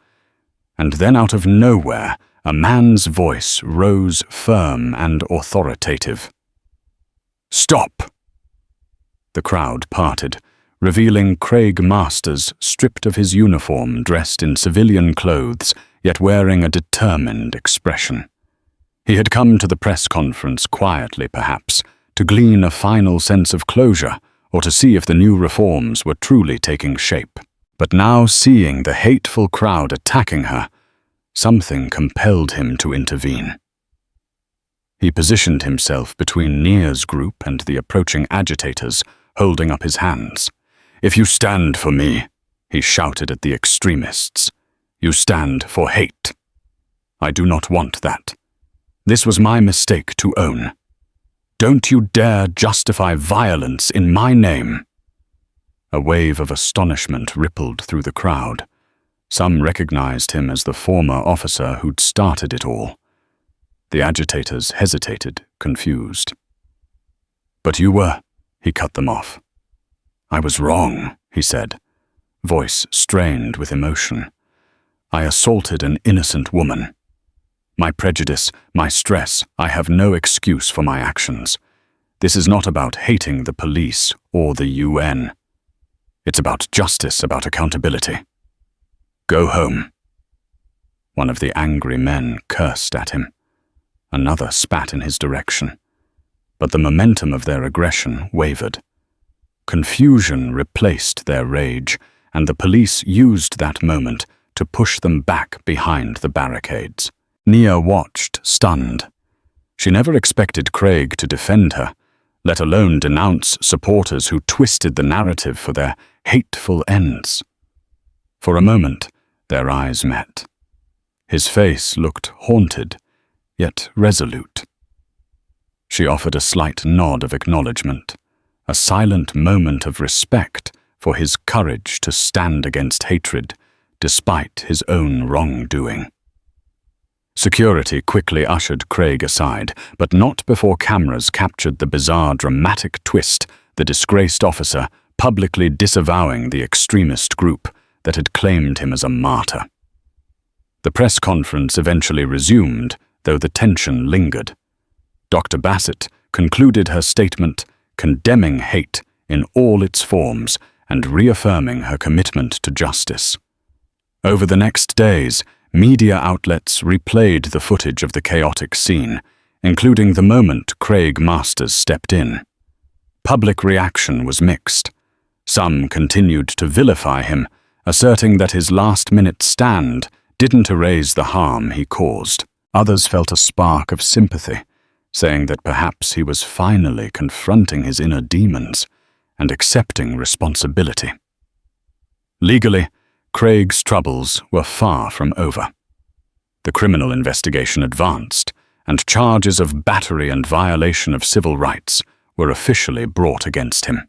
And then out of nowhere, a man's voice rose firm and authoritative. "Stop!" The crowd parted, revealing Craig Masters, stripped of his uniform, dressed in civilian clothes, yet wearing a determined expression. He had come to the press conference quietly, perhaps, to glean a final sense of closure, or to see if the new reforms were truly taking shape. But now, seeing the hateful crowd attacking her, something compelled him to intervene. He positioned himself between Nia's group and the approaching agitators, holding up his hands. "If you stand for me," he shouted at the extremists, "you stand for hate. I do not want that. This was my mistake to own. Don't you dare justify violence in my name." A wave of astonishment rippled through the crowd. Some recognized him as the former officer who'd started it all. The agitators hesitated, confused. "But you were," he cut them off. "I was wrong," he said, voice strained with emotion. "I assaulted an innocent woman. My prejudice, my stress, I have no excuse for my actions. This is not about hating the police or the UN. It's about justice, about accountability. Go home." One of the angry men cursed at him. Another spat in his direction. But the momentum of their aggression wavered. Confusion replaced their rage, and the police used that moment to push them back behind the barricades. Nia watched, stunned. She never expected Craig to defend her, let alone denounce supporters who twisted the narrative for their hateful ends. For a moment, their eyes met. His face looked haunted, yet resolute. She offered a slight nod of acknowledgement, a silent moment of respect for his courage to stand against hatred, despite his own wrongdoing. Security quickly ushered Craig aside, but not before cameras captured the bizarre dramatic twist, the disgraced officer publicly disavowing the extremist group that had claimed him as a martyr. The press conference eventually resumed, though the tension lingered. Dr. Basset concluded her statement condemning hate in all its forms and reaffirming her commitment to justice. Over the next days, media outlets replayed the footage of the chaotic scene, including the moment Craig Masters stepped in. Public reaction was mixed. Some continued to vilify him, asserting that his last-minute stand didn't erase the harm he caused. Others felt a spark of sympathy, saying that perhaps he was finally confronting his inner demons and accepting responsibility. Legally, Craig's troubles were far from over. The criminal investigation advanced, and charges of battery and violation of civil rights were officially brought against him.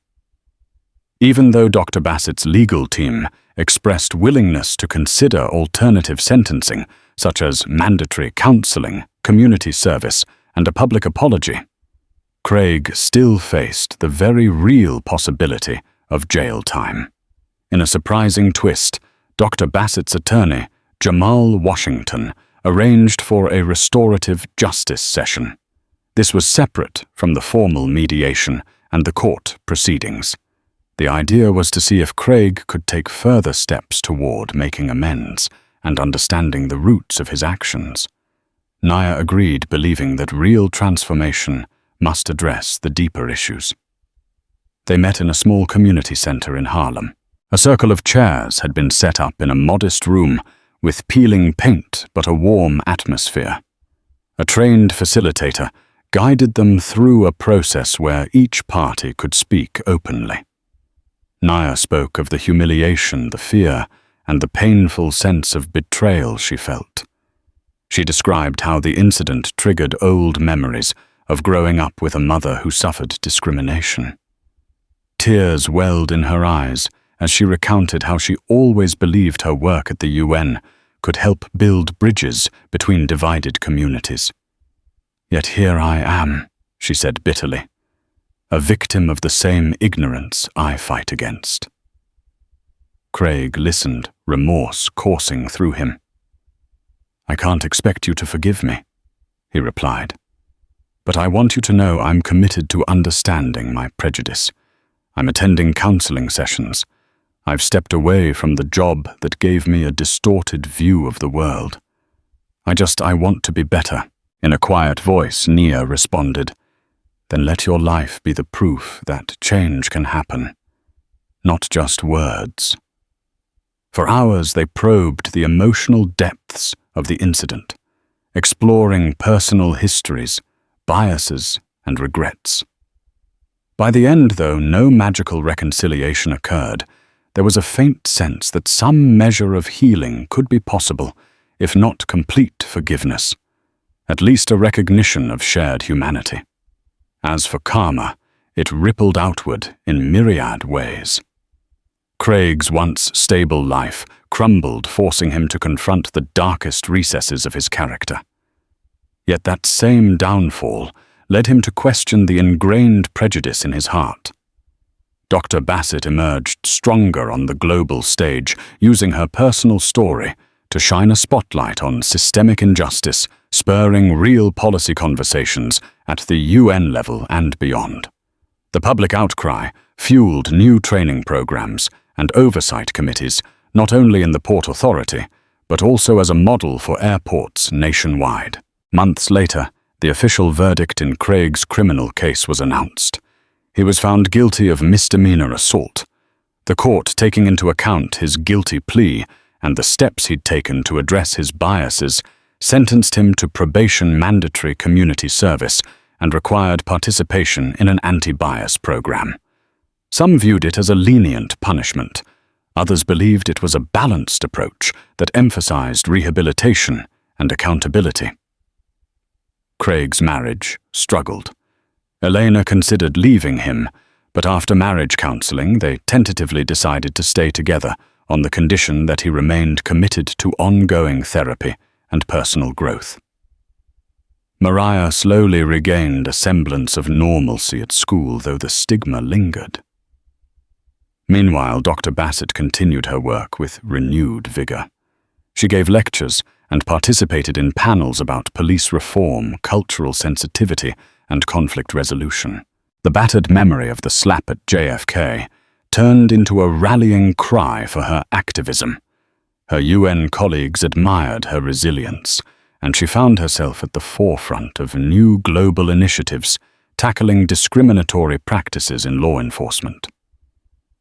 Even though Dr. Bassett's legal team expressed willingness to consider alternative sentencing, such as mandatory counseling, community service, and a public apology, Craig still faced the very real possibility of jail time. In a surprising twist, Dr. Bassett's attorney, Jamal Washington, arranged for a restorative justice session. This was separate from the formal mediation and the court proceedings. The idea was to see if Craig could take further steps toward making amends and understanding the roots of his actions. Nia agreed, believing that real transformation must address the deeper issues. They met in a small community center in Harlem. A circle of chairs had been set up in a modest room with peeling paint but a warm atmosphere. A trained facilitator guided them through a process where each party could speak openly. Nia spoke of the humiliation, the fear, and the painful sense of betrayal she felt. She described how the incident triggered old memories of growing up with a mother who suffered discrimination. Tears welled in her eyes as she recounted how she always believed her work at the UN could help build bridges between divided communities. "Yet here I am," she said bitterly, "a victim of the same ignorance I fight against." Craig listened, remorse coursing through him. "I can't expect you to forgive me," he replied. "But I want you to know I'm committed to understanding my prejudice. I'm attending counseling sessions. I've stepped away from the job that gave me a distorted view of the world. I want to be better." In a quiet voice, Nia responded, "Then let your life be the proof that change can happen, not just words." For hours they probed the emotional depths of the incident, exploring personal histories, biases, and regrets. By the end, though no magical reconciliation occurred, there was a faint sense that some measure of healing could be possible, if not complete forgiveness, at least a recognition of shared humanity. As for karma, it rippled outward in myriad ways. Craig's once stable life crumbled, forcing him to confront the darkest recesses of his character. Yet that same downfall led him to question the ingrained prejudice in his heart. Dr. Basset emerged stronger on the global stage, using her personal story to shine a spotlight on systemic injustice, spurring real policy conversations at the UN level and beyond. The public outcry fueled new training programs and oversight committees, not only in the Port Authority, but also as a model for airports nationwide. Months later, the official verdict in Craig's criminal case was announced. He was found guilty of misdemeanor assault. The court, taking into account his guilty plea and the steps he'd taken to address his biases, sentenced him to probation mandatory community service and required participation in an anti-bias program. Some viewed it as a lenient punishment. Others believed it was a balanced approach that emphasized rehabilitation and accountability. Craig's marriage struggled. Elena considered leaving him, but after marriage counseling, they tentatively decided to stay together on the condition that he remained committed to ongoing therapy and personal growth. Mariah slowly regained a semblance of normalcy at school, though the stigma lingered. Meanwhile, Dr. Basset continued her work with renewed vigor. She gave lectures and participated in panels about police reform, cultural sensitivity, and conflict resolution. The battered memory of the slap at JFK turned into a rallying cry for her activism. Her UN colleagues admired her resilience, and she found herself at the forefront of new global initiatives tackling discriminatory practices in law enforcement.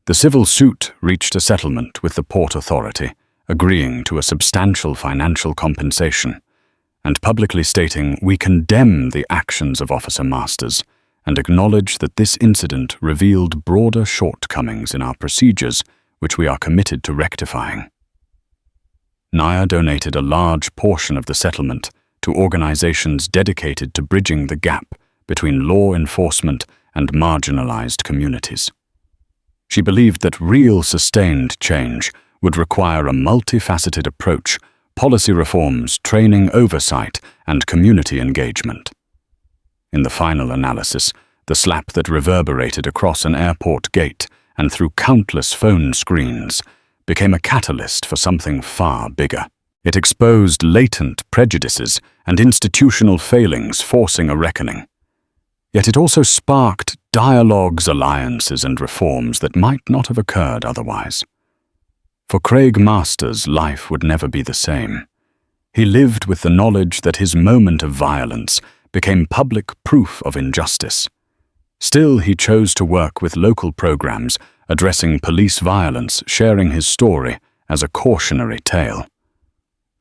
The civil suit reached a settlement with the Port Authority, agreeing to a substantial financial compensation, and publicly stating, "We condemn the actions of Officer Masters and acknowledge that this incident revealed broader shortcomings in our procedures which we are committed to rectifying." Nia donated a large portion of the settlement to organizations dedicated to bridging the gap between law enforcement and marginalized communities. She believed that real sustained change would require a multifaceted approach, policy reforms, training oversight, and community engagement. In the final analysis, the slap that reverberated across an airport gate and through countless phone screens became a catalyst for something far bigger. It exposed latent prejudices and institutional failings, forcing a reckoning. Yet it also sparked dialogues, alliances, and reforms that might not have occurred otherwise. For Craig Masters, life would never be the same. He lived with the knowledge that his moment of violence became public proof of injustice. Still, he chose to work with local programs addressing police violence, sharing his story as a cautionary tale.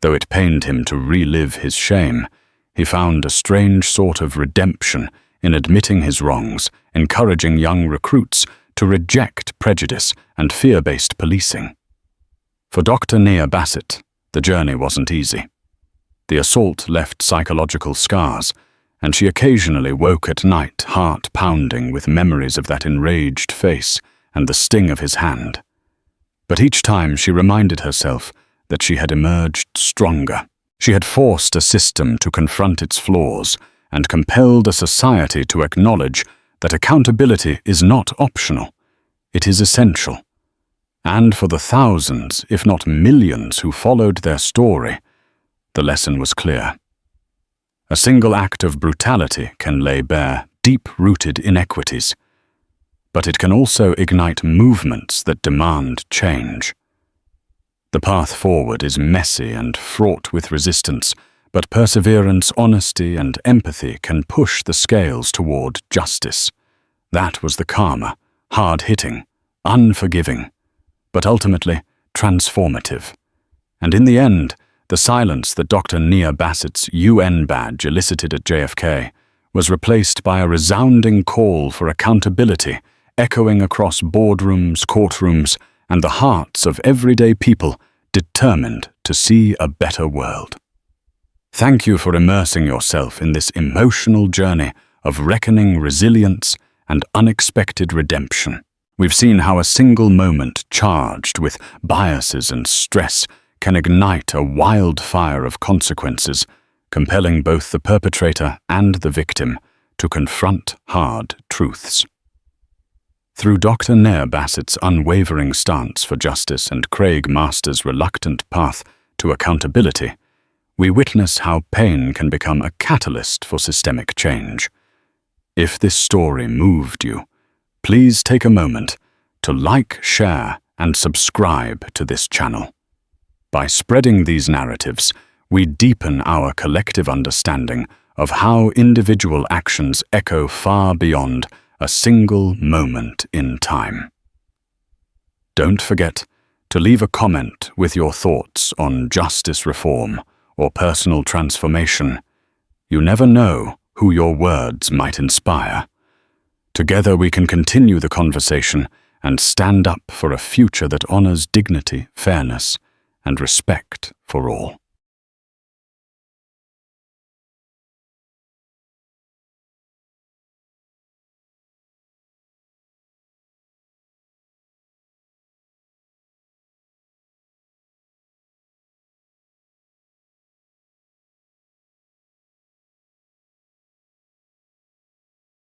Though it pained him to relive his shame, he found a strange sort of redemption in admitting his wrongs, encouraging young recruits to reject prejudice and fear-based policing. For Dr. Nia Basset, the journey wasn't easy. The assault left psychological scars, and she occasionally woke at night heart-pounding with memories of that enraged face and the sting of his hand. But each time she reminded herself that she had emerged stronger. She had forced a system to confront its flaws and compelled a society to acknowledge that accountability is not optional, it is essential. And for the thousands, if not millions, who followed their story, the lesson was clear. A single act of brutality can lay bare deep-rooted inequities, but it can also ignite movements that demand change. The path forward is messy and fraught with resistance, but perseverance, honesty, and empathy can push the scales toward justice. That was the calmer, hard-hitting, unforgiving, but ultimately transformative. And in the end, the silence that Dr. Nia Basset's UN badge elicited at JFK was replaced by a resounding call for accountability, echoing across boardrooms, courtrooms, and the hearts of everyday people determined to see a better world. Thank you for immersing yourself in this emotional journey of reckoning, resilience, and unexpected redemption. We've seen how a single moment charged with biases and stress can ignite a wildfire of consequences, compelling both the perpetrator and the victim to confront hard truths. Through Dr. Nia Basset's unwavering stance for justice and Craig Masters' reluctant path to accountability, we witness how pain can become a catalyst for systemic change. If this story moved you, please take a moment to like, share, and subscribe to this channel. By spreading these narratives, we deepen our collective understanding of how individual actions echo far beyond a single moment in time. Don't forget to leave a comment with your thoughts on justice reform or personal transformation. You never know who your words might inspire. Together we can continue the conversation and stand up for a future that honors dignity, fairness, and respect for all.